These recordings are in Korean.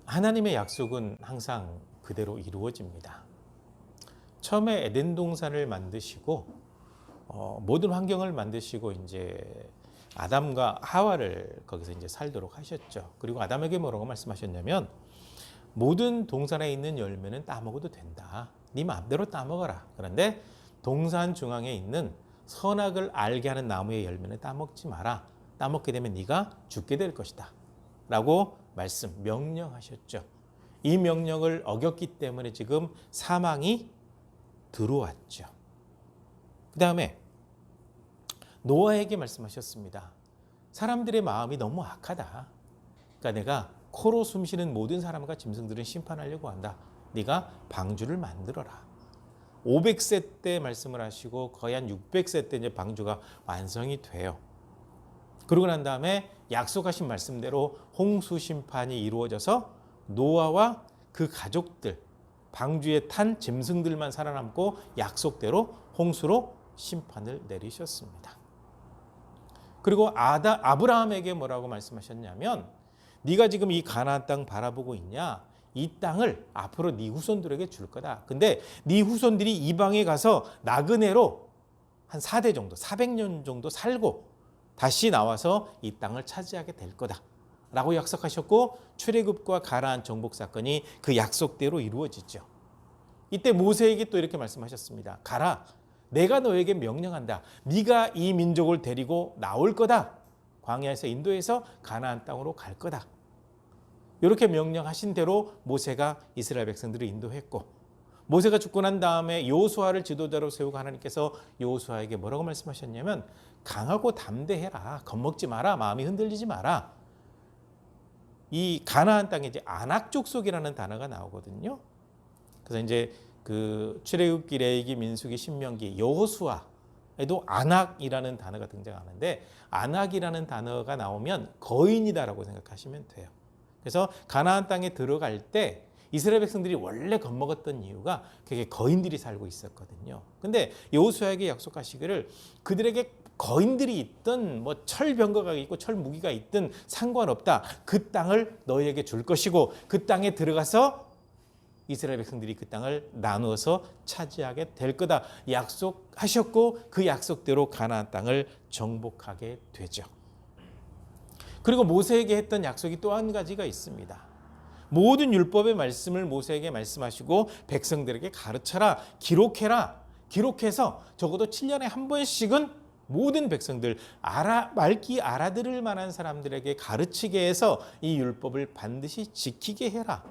하나님의 약속은 항상 그대로 이루어집니다. 처음에 에덴 동산을 만드시고 모든 환경을 만드시고 이제 아담과 하와를 거기서 이제 살도록 하셨죠. 그리고 아담에게 뭐라고 말씀하셨냐면 모든 동산에 있는 열매는 따먹어도 된다. 네 마음대로 따먹어라. 그런데 동산 중앙에 있는 선악을 알게 하는 나무의 열매는 따먹지 마라. 따먹게 되면 네가 죽게 될 것이다. 라고 명령하셨죠. 이 명령을 어겼기 때문에 지금 사망이 들어왔죠. 그 다음에 노아에게 말씀하셨습니다. 사람들의 마음이 너무 악하다. 그러니까 내가 코로 숨쉬는 모든 사람과 짐승들은 심판하려고 한다. 네가 방주를 만들어라. 500세 때 말씀을 하시고 거의 한 600세 때 이제 방주가 완성이 돼요. 그러고 난 다음에 약속하신 말씀대로 홍수 심판이 이루어져서 노아와 그 가족들, 방주에 탄 짐승들만 살아남고 약속대로 홍수로 심판을 내리셨습니다. 그리고 아브라함에게 뭐라고 말씀하셨냐면 네가 지금 이 가나안 땅 바라보고 있냐? 이 땅을 앞으로 네 후손들에게 줄 거다. 근데 네 후손들이 이방에 가서 나그네로 한 4대 정도, 400년 정도 살고 다시 나와서 이 땅을 차지하게 될 거다. 라고 약속하셨고 출애굽과 가나안 정복 사건이 그 약속대로 이루어지죠. 이때 모세에게 또 이렇게 말씀하셨습니다. 가라. 내가 너에게 명령한다. 네가 이 민족을 데리고 나올 거다. 광야에서 인도해서 가나안 땅으로 갈 거다. 이렇게 명령하신 대로 모세가 이스라엘 백성들을 인도했고 모세가 죽고 난 다음에 여호수아를 지도자로 세우고 하나님께서 여호수아에게 뭐라고 말씀하셨냐면 강하고 담대해라. 겁먹지 마라. 마음이 흔들리지 마라. 이 가나안 땅에 이제 아낙 족속이라는 단어가 나오거든요. 그래서 이제 그 출애굽기, 레위기, 민수기, 신명기, 여호수아에도 아낙이라는 단어가 등장하는데 아낙이라는 단어가 나오면 거인이다라고 생각하시면 돼요. 그래서 가나안 땅에 들어갈 때 이스라엘 백성들이 원래 겁먹었던 이유가 그게 거인들이 살고 있었거든요. 근데 여호수아에게 약속하시기를 그들에게 거인들이 있든 뭐 철병거가 있고 철무기가 있든 상관없다. 그 땅을 너희에게 줄 것이고 그 땅에 들어가서 이스라엘 백성들이 그 땅을 나누어서 차지하게 될 거다. 약속하셨고 그 약속대로 가나안 땅을 정복하게 되죠. 그리고 모세에게 했던 약속이 또 한 가지가 있습니다. 모든 율법의 말씀을 모세에게 말씀하시고 백성들에게 가르쳐라, 기록해라. 기록해서 적어도 7년에 한 번씩은 모든 백성들 말기 알아들을 만한 사람들에게 가르치게 해서 이 율법을 반드시 지키게 해라.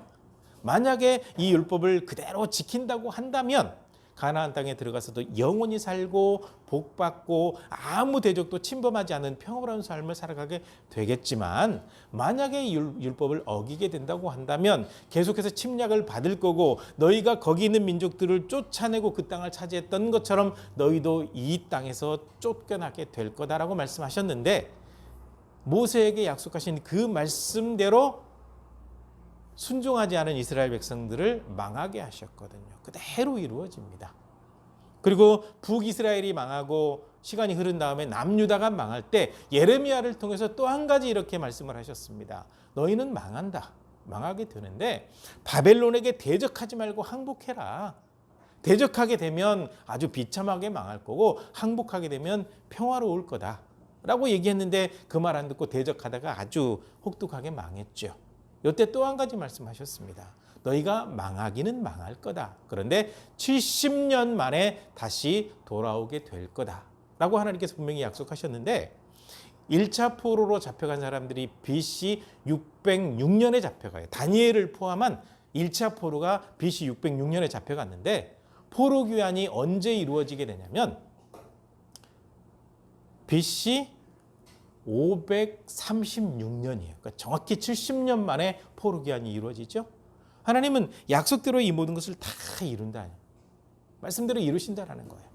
만약에 이 율법을 그대로 지킨다고 한다면 가나안 땅에 들어가서도 영원히 살고 복받고 아무 대적도 침범하지 않는 평화로운 삶을 살아가게 되겠지만 만약에 이 율법을 어기게 된다고 한다면 계속해서 침략을 받을 거고 너희가 거기 있는 민족들을 쫓아내고 그 땅을 차지했던 것처럼 너희도 이 땅에서 쫓겨나게 될 거다라고 말씀하셨는데 모세에게 약속하신 그 말씀대로 순종하지 않은 이스라엘 백성들을 망하게 하셨거든요. 그대로 이루어집니다. 그리고 북이스라엘이 망하고 시간이 흐른 다음에 남유다가 망할 때 예레미야를 통해서 또 한 가지 이렇게 말씀을 하셨습니다. 너희는 망한다. 망하게 되는데 바벨론에게 대적하지 말고 항복해라. 대적하게 되면 아주 비참하게 망할 거고 항복하게 되면 평화로울 거다. 라고 얘기했는데 그 말 안 듣고 대적하다가 아주 혹독하게 망했죠. 이때 또 한 가지 말씀하셨습니다. 너희가 망하기는 망할 거다. 그런데 70년 만에 다시 돌아오게 될 거다. 라고 하나님께서 분명히 약속하셨는데 1차 포로로 잡혀간 사람들이 BC 606년에 잡혀가요. 다니엘을 포함한 1차 포로가 BC 606년에 잡혀갔는데 포로 귀환이 언제 이루어지게 되냐면 BC 536년이에요. 그러니까 정확히 70년 만에 포로 귀환이 이루어지죠. 하나님은 약속대로 이 모든 것을 다 이룬다. 말씀대로 이루신다라는 거예요.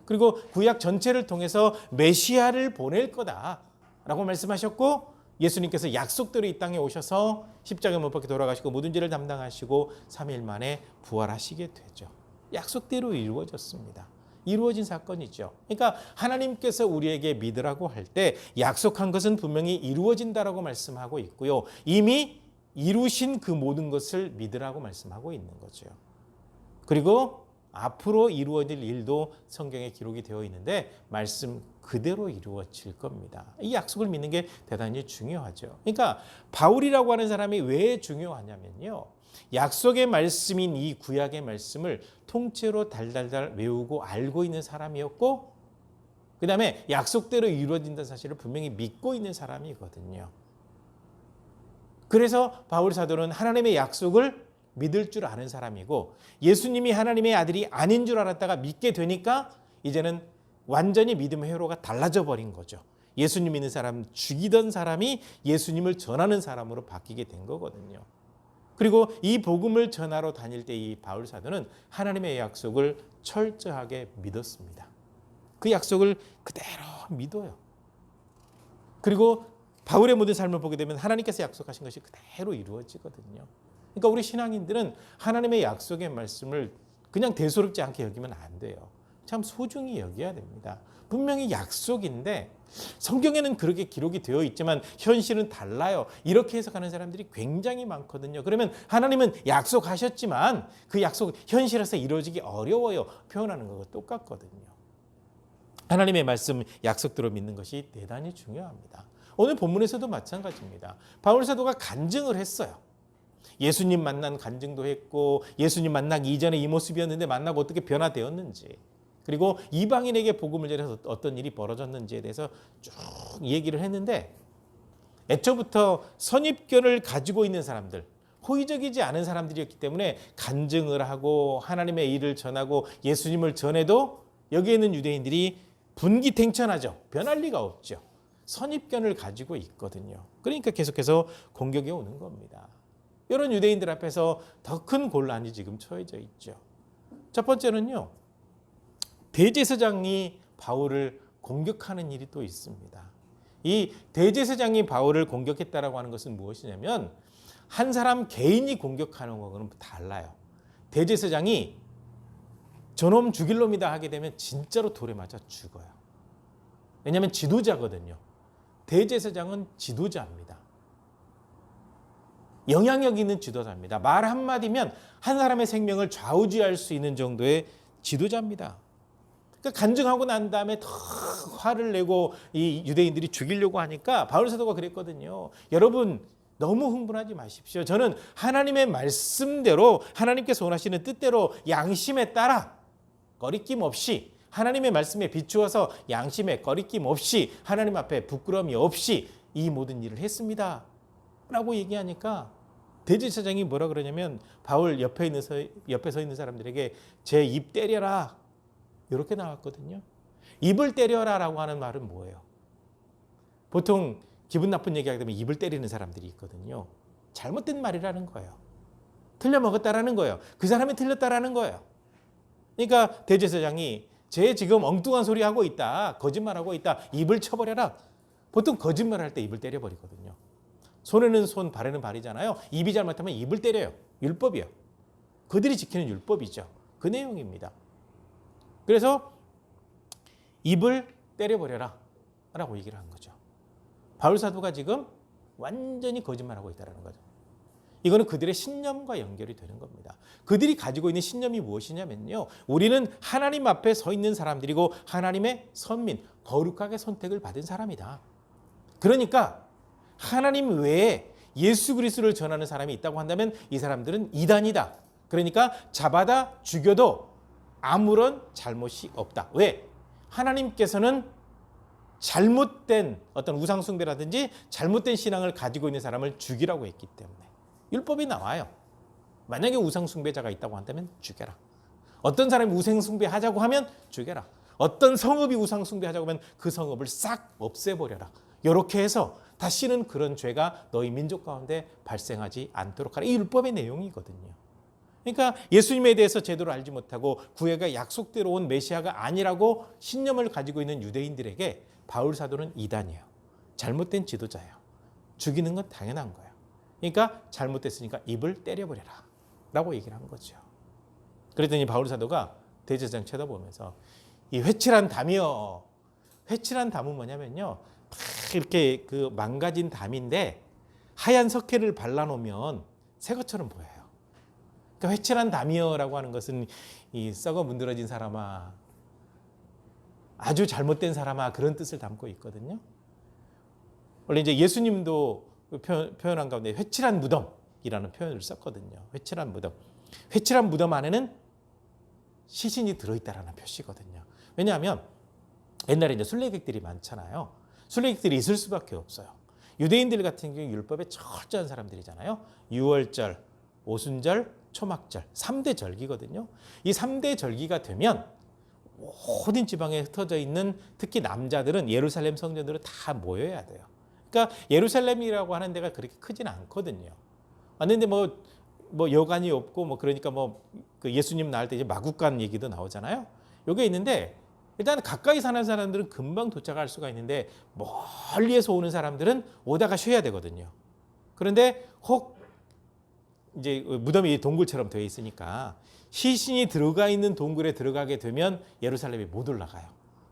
그리고 구약 전체를 통해서 메시아를 보낼 거다라고 말씀하셨고 예수님께서 약속대로 이 땅에 오셔서 십자가에 못 박혀 돌아가시고 모든 죄를 담당하시고 3일 만에 부활하시게 되죠. 약속대로 이루어졌습니다. 이루어진 사건이죠. 그러니까 하나님께서 우리에게 믿으라고 할 때 약속한 것은 분명히 이루어진다라고 말씀하고 있고요. 이미 이루신 그 모든 것을 믿으라고 말씀하고 있는 거죠. 그리고 앞으로 이루어질 일도 성경에 기록이 되어 있는데 말씀 그대로 이루어질 겁니다. 이 약속을 믿는 게 대단히 중요하죠. 그러니까 바울이라고 하는 사람이 왜 중요하냐면요. 약속의 말씀인 이 구약의 말씀을 통째로 달달달 외우고 알고 있는 사람이었고, 그 다음에 약속대로 이루어진다는 사실을 분명히 믿고 있는 사람이거든요. 그래서 바울 사도는 하나님의 약속을 믿을 줄 아는 사람이고, 예수님이 하나님의 아들이 아닌 줄 알았다가 믿게 되니까 이제는 완전히 믿음의 회로가 달라져 버린 거죠. 예수님 믿는 사람 죽이던 사람이 예수님을 전하는 사람으로 바뀌게 된 거거든요. 그리고 이 복음을 전하러 다닐 때 이 바울 사도는 하나님의 약속을 철저하게 믿었습니다. 그 약속을 그대로 믿어요. 그리고 바울의 모든 삶을 보게 되면 하나님께서 약속하신 것이 그대로 이루어지거든요. 그러니까 우리 신앙인들은 하나님의 약속의 말씀을 그냥 대수롭지 않게 여기면 안 돼요. 참 소중히 여겨야 됩니다. 분명히 약속인데 성경에는 그렇게 기록이 되어 있지만 현실은 달라요. 이렇게 해석하는 사람들이 굉장히 많거든요. 그러면 하나님은 약속하셨지만 그 약속 현실에서 이루어지기 어려워요. 표현하는 것과 똑같거든요. 하나님의 말씀 약속대로 믿는 것이 대단히 중요합니다. 오늘 본문에서도 마찬가지입니다. 바울 사도가 간증을 했어요. 예수님 만난 간증도 했고 예수님 만나기 이전에 이 모습이었는데 만나고 어떻게 변화되었는지, 그리고 이방인에게 복음을 전해서 어떤 일이 벌어졌는지에 대해서 쭉 얘기를 했는데, 애초부터 선입견을 가지고 있는 사람들, 호의적이지 않은 사람들이었기 때문에 간증을 하고 하나님의 일을 전하고 예수님을 전해도 여기에 있는 유대인들이 분기탱천하죠. 변할 리가 없죠. 선입견을 가지고 있거든요. 그러니까 계속해서 공격이 오는 겁니다. 이런 유대인들 앞에서 더 큰 곤란이 지금 처해져 있죠. 첫 번째는요, 대제사장이 바울을 공격하는 일이 또 있습니다. 이 대제사장이 바울을 공격했다라고 하는 것은 무엇이냐면 한 사람 개인이 공격하는 거는 달라요. 대제사장이 저놈 죽일 놈이다 하게 되면 진짜로 돌에 맞아 죽어요. 왜냐하면 지도자거든요. 대제사장은 지도자입니다. 영향력 있는 지도자입니다. 말 한마디면 한 사람의 생명을 좌우지할 수 있는 정도의 지도자입니다. 그러니까 간증하고 난 다음에 더 화를 내고 이 유대인들이 죽이려고 하니까 바울 사도가 그랬거든요. 여러분 너무 흥분하지 마십시오. 저는 하나님의 말씀대로 하나님께서 원하시는 뜻대로 양심에 따라 거리낌 없이 하나님의 말씀에 비추어서 양심에 거리낌 없이 하나님 앞에 부끄러움이 없이 이 모든 일을 했습니다. 라고 얘기하니까 대제사장이 뭐라 그러냐면 바울 옆에 서 있는 사람들에게 제 입 때려라. 이렇게 나왔거든요. 입을 때려라 라고 하는 말은 뭐예요? 보통 기분 나쁜 얘기하게 되면 입을 때리는 사람들이 있거든요. 잘못된 말이라는 거예요. 틀려먹었다라는 거예요. 그 사람이 틀렸다라는 거예요. 그러니까 대제사장이 쟤 지금 엉뚱한 소리 하고 있다. 거짓말하고 있다. 입을 쳐버려라. 보통 거짓말할 때 입을 때려버리거든요. 손에는 손, 발에는 발이잖아요. 입이 잘못하면 입을 때려요. 율법이에요. 그들이 지키는 율법이죠. 그 내용입니다. 그래서 입을 때려버려라 라고 얘기를 한 거죠. 바울 사도가 지금 완전히 거짓말하고 있다는 거죠. 이거는 그들의 신념과 연결이 되는 겁니다. 그들이 가지고 있는 신념이 무엇이냐면요, 우리는 하나님 앞에 서 있는 사람들이고 하나님의 선민, 거룩하게 선택을 받은 사람이다. 그러니까 하나님 외에 예수 그리스도를 전하는 사람이 있다고 한다면 이 사람들은 이단이다. 그러니까 잡아다 죽여도 아무런 잘못이 없다. 왜? 하나님께서는 잘못된 어떤 우상숭배라든지 잘못된 신앙을 가지고 있는 사람을 죽이라고 했기 때문에 율법이 나와요. 만약에 우상숭배자가 있다고 한다면 죽여라. 어떤 사람이 우상숭배하자고 하면 죽여라. 어떤 성읍이 우상숭배하자고 하면 그 성읍을 싹 없애버려라. 이렇게 해서 다시는 그런 죄가 너희 민족 가운데 발생하지 않도록 하라. 이 율법의 내용이거든요. 그러니까 예수님에 대해서 제대로 알지 못하고 구약의 약속대로 온 메시아가 아니라고 신념을 가지고 있는 유대인들에게 바울 사도는 이단이에요. 잘못된 지도자예요. 죽이는 건 당연한 거예요. 그러니까 잘못됐으니까 입을 때려버려라 라고 얘기를 한 거죠. 그랬더니 바울 사도가 대제사장 쳐다보면서 이 회칠한 담이요. 회칠한 담은 뭐냐면요, 이렇게 그 망가진 담인데 하얀 석회를 발라놓으면 새 것처럼 보여요. 그러니까 회칠한 담이여라고 하는 것은 이 썩어 문드러진 사람아, 아주 잘못된 사람아, 그런 뜻을 담고 있거든요. 원래 이제 예수님도 표현한 가운데 회칠한 무덤이라는 표현을 썼거든요. 회칠한 무덤. 회칠한 무덤 안에는 시신이 들어있다라는 표시거든요. 왜냐하면 옛날에 이제 순례객들이 많잖아요. 순례객들이 있을 수밖에 없어요. 유대인들 같은 경우 율법에 철저한 사람들이잖아요. 유월절, 오순절, 초막절 3대 절기거든요. 이 3대 절기가 되면 모든 지방에 흩어져 있는 특히 남자들은 예루살렘 성전으로 다 모여야 돼요. 그러니까 예루살렘이라고 하는 데가 그렇게 크지는 않거든요. 왔는데 뭐 여관이 없고 뭐 그러니까 그 예수님 나올 때 이제 마국간 얘기도 나오잖아요. 요게 있는데 일단 가까이 사는 사람들은 금방 도착할 수가 있는데 멀리에서 오는 사람들은 오다가 쉬어야 되거든요. 그런데 혹 이제 무덤이 동굴처럼 되어 있으니까 시신이 들어가 있는 동굴에 들어가게 되면 예루살렘에 못 올라가요.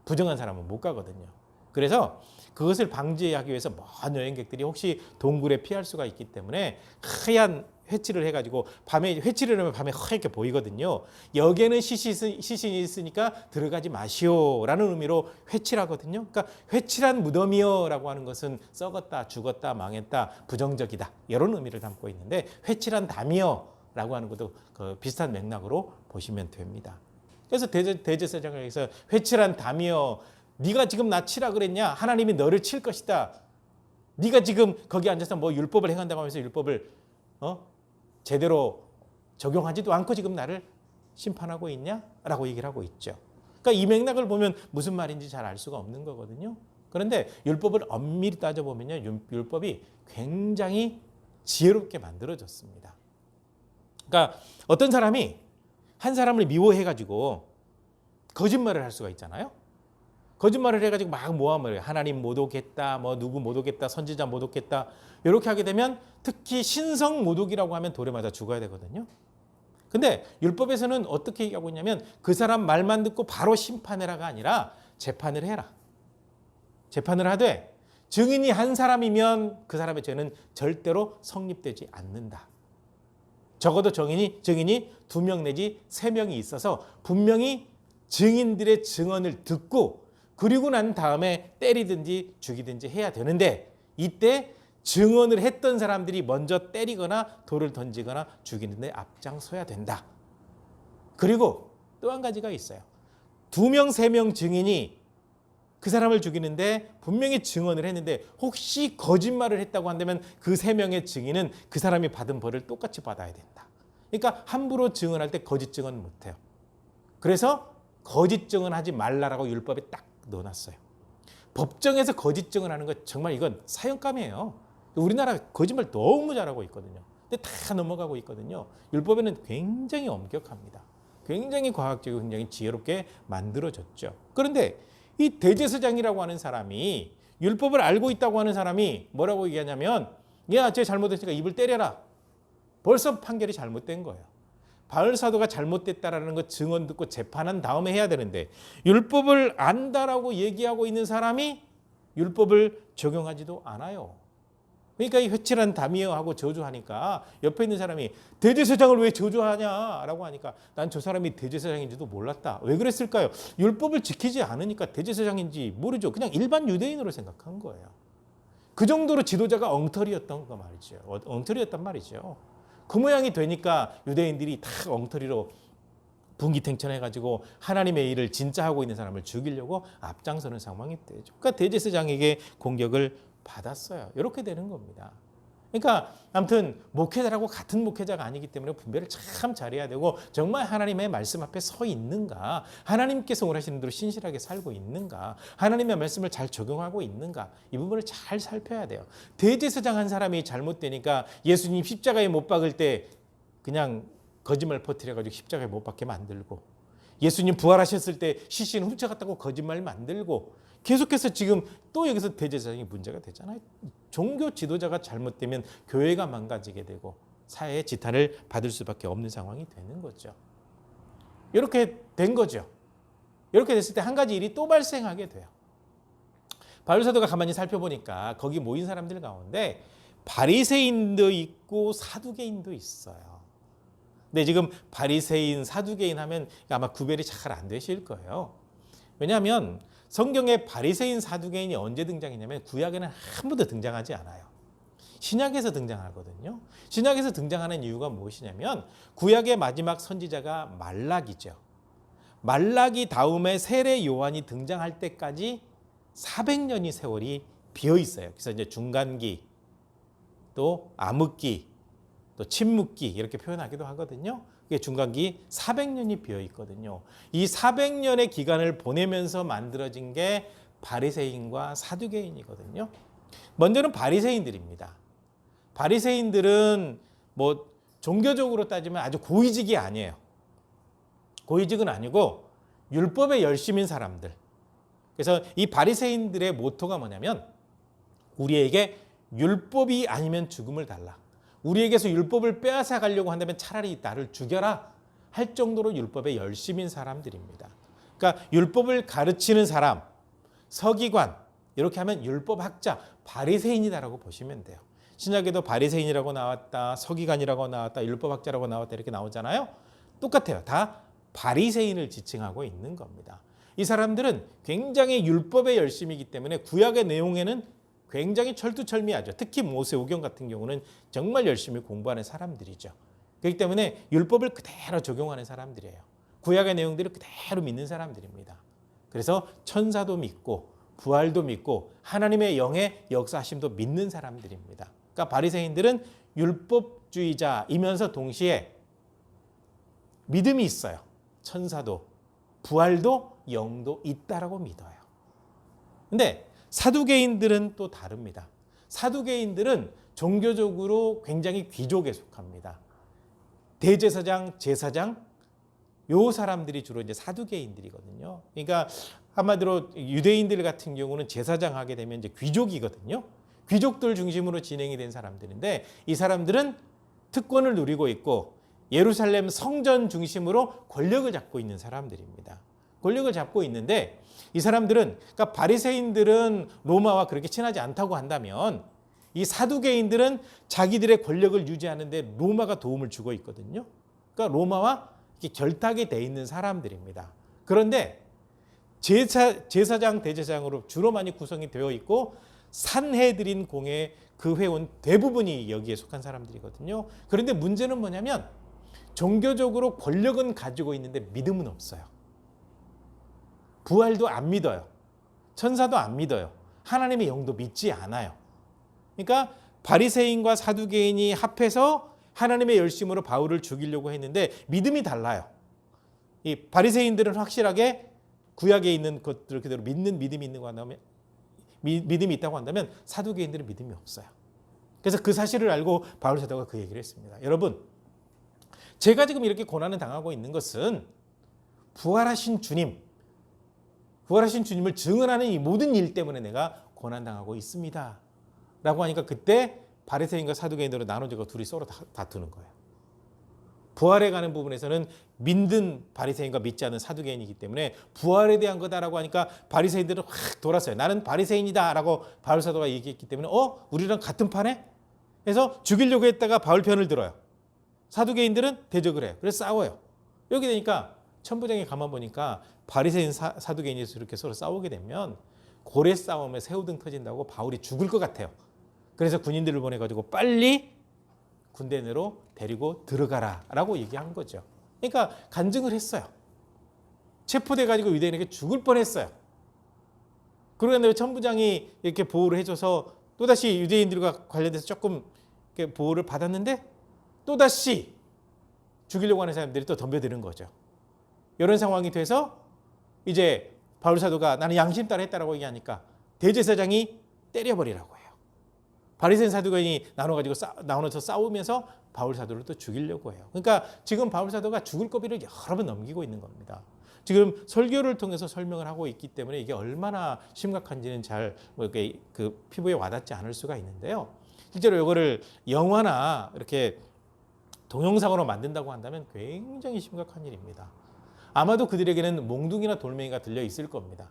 부정한 사람은 못 가거든요. 그래서 그것을 방지하기 위해서 먼 여행객들이 혹시 동굴에 피할 수가 있기 때문에 하얀 회칠을 해가지고 밤에 회칠을 하면 밤에 하얗게 보이거든요. 여기에는 시신이 있으니까 들어가지 마시오라는 의미로 회칠하거든요. 그러니까 회칠한 무덤이여라고 하는 것은 썩었다, 죽었다, 망했다, 부정적이다 이런 의미를 담고 있는데 회칠한 담이여라고 하는 것도 그 비슷한 맥락으로 보시면 됩니다. 그래서 대제사장에서 회칠한 담이여, 네가 지금 나 치라 그랬냐? 하나님이 너를 칠 것이다. 네가 지금 거기 앉아서 뭐 율법을 행한다고 하면서 율법을 제대로 적용하지도 않고 지금 나를 심판하고 있냐? 라고 얘기를 하고 있죠. 그러니까 이 맥락을 보면 무슨 말인지 잘 알 수가 없는 거거든요. 그런데 율법을 엄밀히 따져보면요, 율법이 굉장히 지혜롭게 만들어졌습니다. 그러니까 어떤 사람이 한 사람을 미워해가지고 거짓말을 할 수가 있잖아요. 거짓말을 해가지고 막 모함을 해요. 하나님 못 오겠다, 뭐 누구 못 오겠다, 선지자 못 오겠다. 이렇게 하게 되면 특히 신성 모독이라고 하면 돌에 맞아 죽어야 되거든요. 근데 율법에서는 어떻게 얘기하고 있냐면 그 사람 말만 듣고 바로 심판해라가 아니라 재판을 해라. 재판을 하되 증인이 한 사람이면 그 사람의 죄는 절대로 성립되지 않는다. 적어도 증인이 2명 내지 3명이 있어서 분명히 증인들의 증언을 듣고 그리고 난 다음에 때리든지 죽이든지 해야 되는데 이때 증언을 했던 사람들이 먼저 때리거나 돌을 던지거나 죽이는데 앞장서야 된다. 그리고 또 한 가지가 있어요. 2명, 3명 증인이 그 사람을 죽이는데 분명히 증언을 했는데 혹시 거짓말을 했다고 한다면 그 3명의 증인은 그 사람이 받은 벌을 똑같이 받아야 된다. 그러니까 함부로 증언할 때 거짓 증언 못해요. 그래서 거짓 증언하지 말라라고 율법에 딱 넣어놨어요. 법정에서 거짓 증언하는 거 정말 이건 사형감이에요. 우리나라 거짓말 너무 잘하고 있거든요. 근데 다 넘어가고 있거든요. 율법에는 굉장히 엄격합니다. 굉장히 과학적이고 굉장히 지혜롭게 만들어졌죠. 그런데 이 대제사장이라고 하는 사람이 율법을 알고 있다고 하는 사람이 뭐라고 얘기하냐면 야, 쟤 잘못했으니까 입을 때려라. 벌써 판결이 잘못된 거예요. 바울 사도가 잘못됐다라는 거 증언 듣고 재판한 다음에 해야 되는데 율법을 안다라고 얘기하고 있는 사람이 율법을 적용하지도 않아요. 그러니까 이 회칠한 담이여 하고 저주하니까 옆에 있는 사람이 대제사장을 왜 저주하냐라고 하니까 난 저 사람이 대제사장인지도 몰랐다. 왜 그랬을까요? 율법을 지키지 않으니까 대제사장인지 모르죠. 그냥 일반 유대인으로 생각한 거예요. 그 정도로 지도자가 엉터리였던 거 말이죠. 엉터리였단 말이죠. 그 모양이 되니까 유대인들이 다 엉터리로 분기탱천해가지고 하나님의 일을 진짜 하고 있는 사람을 죽이려고 앞장서는 상황이 되죠. 그러니까 대제사장에게 공격을 받았어요. 이렇게 되는 겁니다. 그러니까 아무튼 목회자라고 같은 목회자가 아니기 때문에 분별을 참 잘해야 되고 정말 하나님의 말씀 앞에 서 있는가, 하나님께서 원하시는 대로 신실하게 살고 있는가, 하나님의 말씀을 잘 적용하고 있는가, 이 부분을 잘 살펴야 돼요. 대제사장 한 사람이 잘못되니까 예수님 십자가에 못 박을 때 그냥 거짓말 퍼뜨려가지고 십자가에 못 박게 만들고, 예수님 부활하셨을 때 시신 훔쳐갔다고 거짓말 만들고, 계속해서 지금 또 여기서 대제사장이 문제가 되잖아요. 종교 지도자가 잘못되면 교회가 망가지게 되고 사회의 지탄을 받을 수밖에 없는 상황이 되는 거죠. 이렇게 된 거죠. 이렇게 됐을 때 한 가지 일이 또 발생하게 돼요. 바울 사도가 가만히 살펴보니까 거기 모인 사람들 가운데 바리새인도 있고 사두개인도 있어요. 근데 지금 바리새인, 사두개인 하면 아마 구별이 잘 안 되실 거예요. 왜냐하면 성경에 바리새인, 사두개인이 언제 등장했냐면 구약에는 한 번도 등장하지 않아요. 신약에서 등장하거든요. 신약에서 등장하는 이유가 무엇이냐면 구약의 마지막 선지자가 말라기죠. 말라기 다음에 세례 요한이 등장할 때까지 400년이 세월이 비어 있어요. 그래서 이제 중간기, 또 암흑기, 또 침묵기 이렇게 표현하기도 하거든요. 그게 중간기 400년이 비어 있거든요. 이 400년의 기간을 보내면서 만들어진 게 바리새인과 사두개인이거든요. 먼저는 바리새인들입니다. 바리새인들은 뭐 종교적으로 따지면 아주 고위직이 아니에요. 고위직은 아니고 율법에 열심인 사람들. 그래서 이 바리새인들의 모토가 뭐냐면 우리에게 율법이 아니면 죽음을 달라. 우리에게서 율법을 빼앗아 가려고 한다면 차라리 나를 죽여라 할 정도로 율법에 열심인 사람들입니다. 그러니까 율법을 가르치는 사람, 서기관 이렇게 하면 율법학자, 바리새인이다라고 보시면 돼요. 신약에도 바리새인이라고 나왔다, 서기관이라고 나왔다, 율법학자라고 나왔다 이렇게 나오잖아요. 똑같아요. 다 바리새인을 지칭하고 있는 겁니다. 이 사람들은 굉장히 율법에 열심이기 때문에 구약의 내용에는 굉장히 철두철미하죠. 특히 모세오경 같은 경우는 정말 열심히 공부하는 사람들이죠. 그렇기 때문에 율법을 그대로 적용하는 사람들이에요. 구약의 내용들을 그대로 믿는 사람들입니다. 그래서 천사도 믿고 부활도 믿고 하나님의 영의 역사하심도 믿는 사람들입니다. 그러니까 바리새인들은 율법주의자이면서 동시에 믿음이 있어요. 천사도 부활도 영도 있다라고 믿어요. 근데 사두개인들은 또 다릅니다. 사두개인들은 종교적으로 굉장히 귀족에 속합니다. 대제사장, 제사장 요 사람들이 주로 이제 사두개인들이거든요. 그러니까 한마디로 유대인들 같은 경우는 제사장 하게 되면 이제 귀족이거든요. 귀족들 중심으로 진행이 된 사람들인데 이 사람들은 특권을 누리고 있고 예루살렘 성전 중심으로 권력을 잡고 있는 사람들입니다. 권력을 잡고 있는데 이 사람들은 그러니까 바리새인들은 로마와 그렇게 친하지 않다고 한다면 이 사두개인들은 자기들의 권력을 유지하는데 로마가 도움을 주고 있거든요. 그러니까 로마와 이렇게 결탁이 돼 있는 사람들입니다. 그런데 제사장, 대제사장으로 주로 많이 구성이 되어 있고 산헤드린 공회 그 회원 대부분이 여기에 속한 사람들이거든요. 그런데 문제는 뭐냐면 종교적으로 권력은 가지고 있는데 믿음은 없어요. 부활도 안 믿어요. 천사도 안 믿어요. 하나님의 영도 믿지 않아요. 그러니까 바리새인과 사두개인이 합해서 하나님의 열심으로 바울을 죽이려고 했는데 믿음이 달라요. 이 바리새인들은 확실하게 구약에 있는 것들 그대로 믿는 믿음이 있는가 한다면 믿음이 있다고 한다면 사두개인들은 믿음이 없어요. 그래서 그 사실을 알고 바울 사도가 그 얘기를 했습니다. 여러분, 제가 지금 이렇게 고난을 당하고 있는 것은 부활하신 주님을 증언하는 이 모든 일 때문에 내가 고난당하고 있습니다. 라고 하니까 그때 바리새인과 사두개인으로 나눠지고 둘이 서로 다투는 거예요. 부활에 가는 부분에서는 믿는 바리새인과 믿지 않는 사두개인이기 때문에 부활에 대한 거다라고 하니까 바리새인들은 확 돌았어요. 나는 바리새인이다라고 바울 사도가 얘기했기 때문에 우리랑 같은 판에? 해서 죽이려고 했다가 바울 편을 들어요. 사두개인들은 대적을 해요. 그래서 싸워요. 이렇게 되니까 천부장이 가만 보니까 바리새인 사두개인이 이렇게 서로 싸우게 되면 고래 싸움에 새우등 터진다고 바울이 죽을 것 같아요. 그래서 군인들을 보내가지고 빨리 군대 내로 데리고 들어가라라고 얘기한 거죠. 그러니까 간증을 했어요. 체포돼가지고 유대인에게 죽을 뻔했어요. 그런데 천부장이 이렇게 보호를 해줘서 또다시 유대인들과 관련돼서 조금 보호를 받았는데 또다시 죽이려고 하는 사람들이 또 덤벼드는 거죠. 이런 상황이 돼서 이제 바울 사도가 나는 양심 따라 했다라고 얘기하니까 대제사장이 때려버리라고 해요. 바리새인 사두개인이 나눠서 싸우면서 바울 사도를 또 죽이려고 해요. 그러니까 지금 바울 사도가 죽을 고비를 여러 번 넘기고 있는 겁니다. 지금 설교를 통해서 설명을 하고 있기 때문에 이게 얼마나 심각한지는 잘 그 피부에 와닿지 않을 수가 있는데요. 실제로 이거를 영화나 이렇게 동영상으로 만든다고 한다면 굉장히 심각한 일입니다. 아마도 그들에게는 몽둥이나 돌멩이가 들려 있을 겁니다.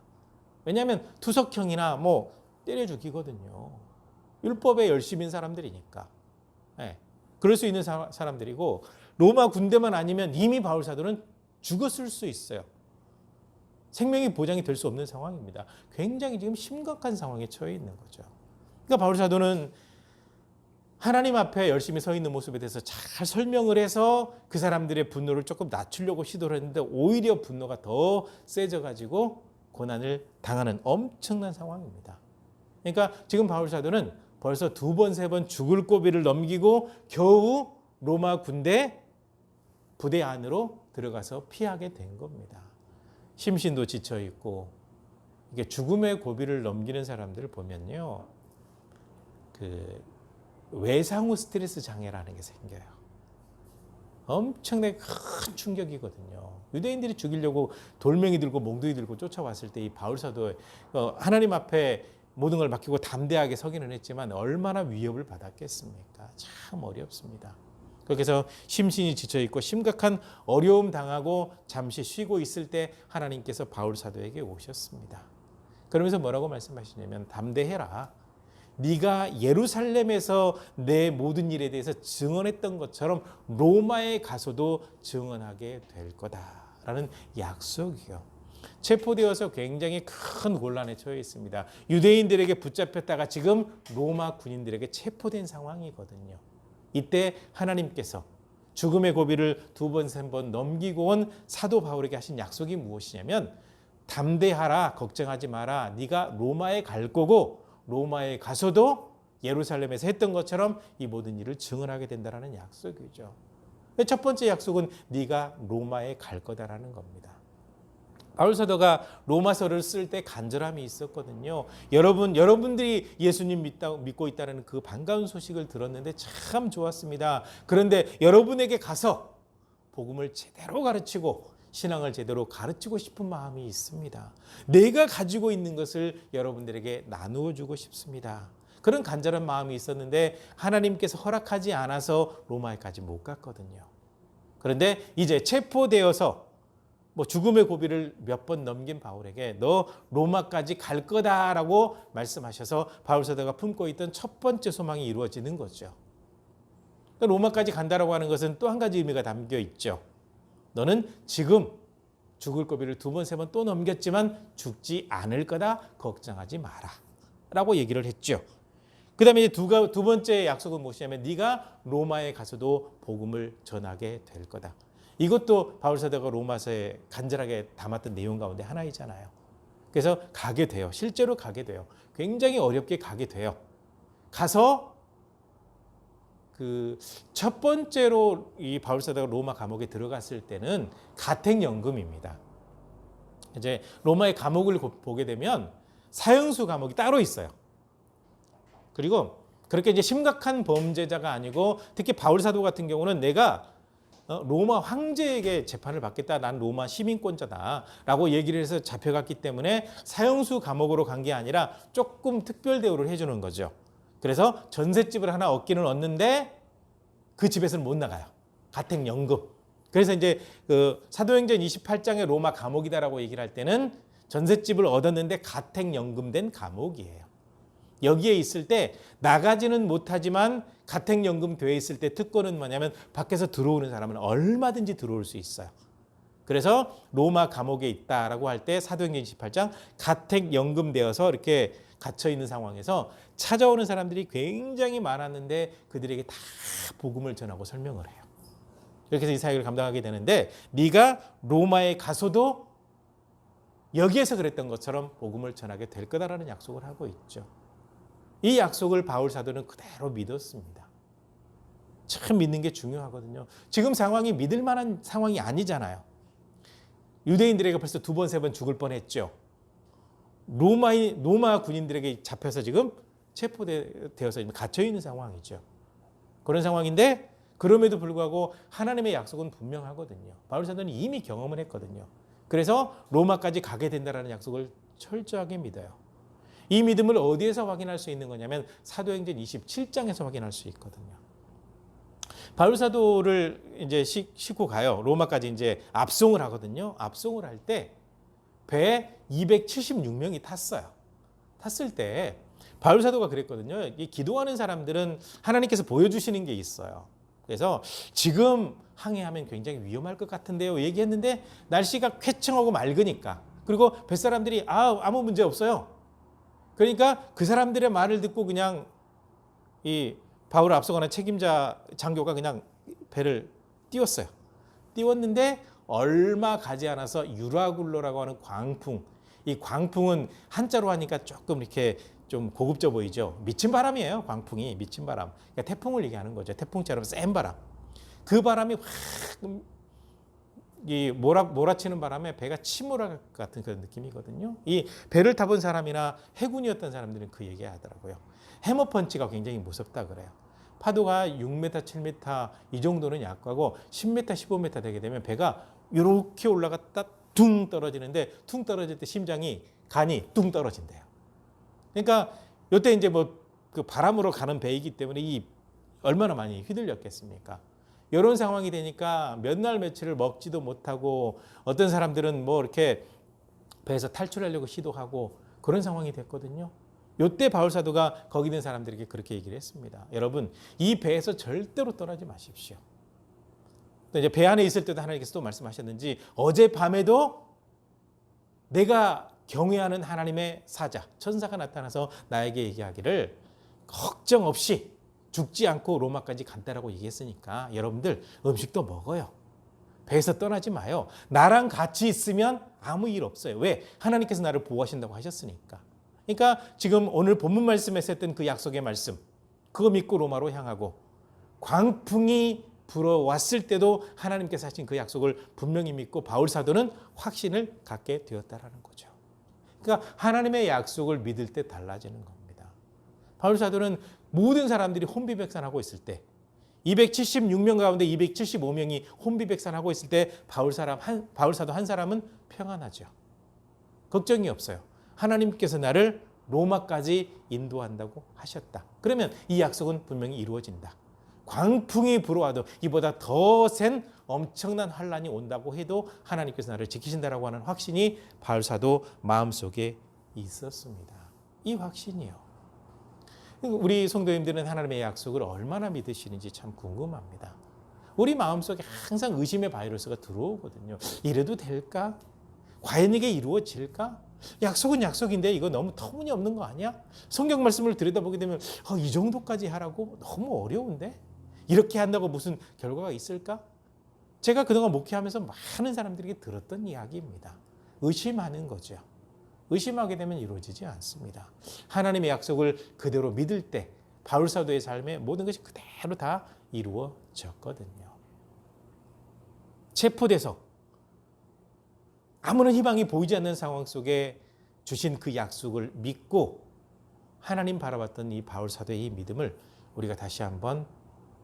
왜냐하면 투석형이나 때려 죽이거든요. 율법에 열심인 사람들이니까. 예, 그럴 수 있는 사람들이고 로마 군대만 아니면 이미 바울 사도는 죽었을 수 있어요. 생명이 보장이 될 수 없는 상황입니다. 굉장히 지금 심각한 상황에 처해 있는 거죠. 그러니까 바울 사도는 하나님 앞에 열심히 서 있는 모습에 대해서 잘 설명을 해서 그 사람들의 분노를 조금 낮추려고 시도를 했는데 오히려 분노가 더 세져가지고 고난을 당하는 엄청난 상황입니다. 그러니까 지금 바울 사도는 벌써 2번, 3번 죽을 고비를 넘기고 겨우 로마 군대 부대 안으로 들어가서 피하게 된 겁니다. 심신도 지쳐 있고 이게 죽음의 고비를 넘기는 사람들을 보면요, 그 외상 후 스트레스 장애라는 게 생겨요. 엄청나게 큰 충격이거든요. 유대인들이 죽이려고 돌멩이 들고 몽둥이 들고 쫓아왔을 때 이 바울 사도 하나님 앞에 모든 걸 맡기고 담대하게 서기는 했지만 얼마나 위협을 받았겠습니까? 참 어렵습니다. 그렇게 해서 심신이 지쳐 있고 심각한 어려움 당하고 잠시 쉬고 있을 때 하나님께서 바울 사도에게 오셨습니다. 그러면서 뭐라고 말씀하시냐면 담대해라. 네가 예루살렘에서 내 모든 일에 대해서 증언했던 것처럼 로마에 가서도 증언하게 될 거다라는 약속이요. 체포되어서 굉장히 큰 곤란에 처해 있습니다. 유대인들에게 붙잡혔다가 지금 로마 군인들에게 체포된 상황이거든요. 이때 하나님께서 죽음의 고비를 2번, 3번 넘기고 온 사도 바울에게 하신 약속이 무엇이냐면 담대하라, 걱정하지 마라. 네가 로마에 갈 거고 로마에 가서도 예루살렘에서 했던 것처럼 이 모든 일을 증언하게 된다는 약속이죠. 첫 번째 약속은 네가 로마에 갈 거다라는 겁니다. 바울 사도가 로마서를 쓸 때 간절함이 있었거든요. 여러분들이 예수님 믿고 있다는 그 반가운 소식을 들었는데 참 좋았습니다. 그런데 여러분에게 가서 복음을 제대로 가르치고 신앙을 제대로 가르치고 싶은 마음이 있습니다. 내가 가지고 있는 것을 여러분들에게 나누어 주고 싶습니다. 그런 간절한 마음이 있었는데 하나님께서 허락하지 않아서 로마에까지 못 갔거든요. 그런데 이제 체포되어서 죽음의 고비를 몇 번 넘긴 바울에게 너 로마까지 갈 거다라고 말씀하셔서 바울 사도가 품고 있던 첫 번째 소망이 이루어지는 거죠. 로마까지 간다라고 하는 것은 또 한 가지 의미가 담겨 있죠. 너는 지금 죽을 고비를 2번, 3번 또 넘겼지만 죽지 않을 거다. 걱정하지 마라. 라고 얘기를 했죠. 그 다음에 이제 두 번째 약속은 무엇이냐면 네가 로마에 가서도 복음을 전하게 될 거다. 이것도 바울 사도가 로마서에 간절하게 담았던 내용 가운데 하나이잖아요. 그래서 가게 돼요. 실제로 가게 돼요. 굉장히 어렵게 가게 돼요. 가서 그 첫 번째로 이 바울 사도가 로마 감옥에 들어갔을 때는 가택연금입니다. 이제 로마의 감옥을 보게 되면 사형수 감옥이 따로 있어요. 그리고 그렇게 이제 심각한 범죄자가 아니고 특히 바울 사도 같은 경우는 내가 로마 황제에게 재판을 받겠다. 난 로마 시민권자다라고 얘기를 해서 잡혀갔기 때문에 사형수 감옥으로 간 게 아니라 조금 특별 대우를 해주는 거죠. 그래서 전셋집을 하나 얻기는 얻는데 그 집에서는 못 나가요. 가택연금. 그래서 이제 그 사도행전 28장의 로마 감옥이다라고 얘기를 할 때는 전셋집을 얻었는데 가택연금된 감옥이에요. 여기에 있을 때 나가지는 못하지만 가택연금 돼 있을 때 특권은 뭐냐면 밖에서 들어오는 사람은 얼마든지 들어올 수 있어요. 그래서 로마 감옥에 있다라고 할 때 사도행전 28장 가택연금 되어서 이렇게 갇혀 있는 상황에서 찾아오는 사람들이 굉장히 많았는데 그들에게 다 복음을 전하고 설명을 해요. 이렇게 해서 이 사역을 감당하게 되는데 네가 로마에 가서도 여기에서 그랬던 것처럼 복음을 전하게 될 거다라는 약속을 하고 있죠. 이 약속을 바울 사도는 그대로 믿었습니다. 참 믿는 게 중요하거든요. 지금 상황이 믿을 만한 상황이 아니잖아요. 유대인들에게 벌써 2번, 3번 죽을 뻔했죠. 로마 군인들에게 잡혀서 지금 체포되어서 갇혀 있는 상황이죠. 그런 상황인데 그럼에도 불구하고 하나님의 약속은 분명하거든요. 바울 사도는 이미 경험을 했거든요. 그래서 로마까지 가게 된다는 약속을 철저하게 믿어요. 이 믿음을 어디에서 확인할 수 있는 거냐면 사도행전 27장에서 확인할 수 있거든요. 바울 사도를 이제 싣고 가요. 로마까지 이제 압송을 하거든요. 압송을 할 때 배에 276명이 탔어요. 탔을 때 바울 사도가 그랬거든요. 이 기도하는 사람들은 하나님께서 보여주시는 게 있어요. 그래서 지금 항해하면 굉장히 위험할 것 같은데요 얘기했는데 날씨가 쾌청하고 맑으니까, 그리고 뱃사람들이 아무 문제 없어요. 그러니까 그 사람들의 말을 듣고 그냥 이 바울을 앞서가는 책임자 장교가 그냥 배를 띄웠어요. 띄웠는데 얼마 가지 않아서 유라굴로라고 하는 광풍, 이 광풍은 한자로 하니까 조금 이렇게 좀 고급져 보이죠. 미친 바람이에요. 광풍이 미친 바람. 그러니까 태풍을 얘기하는 거죠. 태풍처럼 센 바람. 그 바람이 확 몰아치는 바람에 배가 침몰할 것 같은 그런 느낌이거든요. 이 배를 타본 사람이나 해군이었던 사람들은 그 얘기하더라고요. 해머펀치가 굉장히 무섭다 그래요. 파도가 6m, 7m 이 정도는 약하고 10m, 15m 되게 되면 배가 이렇게 올라갔다 둥 떨어지는데, 둥 떨어질 때 간이 둥 떨어진대요. 그러니까 이때 이제 그 바람으로 가는 배이기 때문에 얼마나 많이 휘둘렸겠습니까? 이런 상황이 되니까 몇 날 며칠을 먹지도 못하고 어떤 사람들은 이렇게 배에서 탈출하려고 시도하고 그런 상황이 됐거든요. 이때 바울 사도가 거기 있는 사람들에게 그렇게 얘기를 했습니다. 여러분, 이 배에서 절대로 떠나지 마십시오. 또 이제 배 안에 있을 때도 하나님께서 또 말씀하셨는지, 어젯밤에도 내가 경외하는 하나님의 사자, 천사가 나타나서 나에게 얘기하기를 걱정 없이 죽지 않고 로마까지 간다라고 얘기했으니까 여러분들 음식도 먹어요. 배에서 떠나지 마요. 나랑 같이 있으면 아무 일 없어요. 왜? 하나님께서 나를 보호하신다고 하셨으니까. 그러니까 지금 오늘 본문 말씀에서 했던 그 약속의 말씀, 그거 믿고 로마로 향하고, 광풍이 불어왔을 때도 하나님께서 하신 그 약속을 분명히 믿고 바울 사도는 확신을 갖게 되었다라는 거죠. 그러니까 하나님의 약속을 믿을 때 달라지는 겁니다. 바울 사도는 모든 사람들이 혼비백산하고 있을 때, 276명 가운데 275명이 혼비백산하고 있을 때 바울 사도 한 사람은 평안하죠. 걱정이 없어요. 하나님께서 나를 로마까지 인도한다고 하셨다. 그러면 이 약속은 분명히 이루어진다. 광풍이 불어와도 이보다 더 센 엄청난 환란이 온다고 해도 하나님께서 나를 지키신다라고 하는 확신이 바울 사도 마음속에 있었습니다. 이 확신이요. 우리 성도님들은 하나님의 약속을 얼마나 믿으시는지 참 궁금합니다. 우리 마음속에 항상 의심의 바이러스가 들어오거든요. 이래도 될까? 과연 이게 이루어질까? 약속은 약속인데 이거 너무 터무니없는 거 아니야? 성경 말씀을 들여다보게 되면 이 정도까지 하라고? 너무 어려운데? 이렇게 한다고 무슨 결과가 있을까? 제가 그동안 목회하면서 많은 사람들에게 들었던 이야기입니다. 의심하는 거죠. 의심하게 되면 이루어지지 않습니다. 하나님의 약속을 그대로 믿을 때 바울 사도의 삶에 모든 것이 그대로 다 이루어졌거든요. 체포돼서 아무런 희망이 보이지 않는 상황 속에 주신 그 약속을 믿고 하나님 바라봤던 이 바울 사도의 이 믿음을 우리가 다시 한번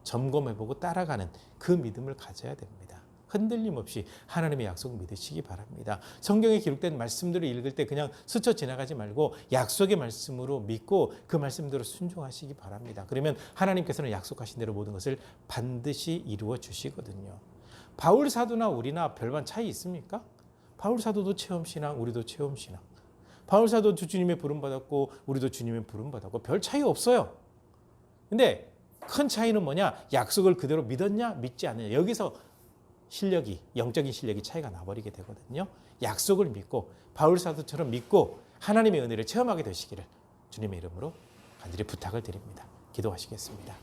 점검해보고 따라가는 그 믿음을 가져야 됩니다. 흔들림 없이 하나님의 약속 믿으시기 바랍니다. 성경에 기록된 말씀들을 읽을 때 그냥 스쳐 지나가지 말고 약속의 말씀으로 믿고 그 말씀대로 순종하시기 바랍니다. 그러면 하나님께서는 약속하신 대로 모든 것을 반드시 이루어 주시거든요. 바울 사도나 우리나 별반 차이 있습니까? 바울 사도도 체험신앙, 우리도 체험신앙. 바울 사도도 주님의 부름받았고 우리도 주님의 부름받았고 별 차이 없어요. 근데 큰 차이는 뭐냐? 약속을 그대로 믿었냐 믿지 않느냐. 여기서 영적인 실력이 차이가 나버리게 되거든요. 약속을 믿고 바울 사도처럼 믿고 하나님의 은혜를 체험하게 되시기를 주님의 이름으로 간절히 부탁을 드립니다. 기도하시겠습니다.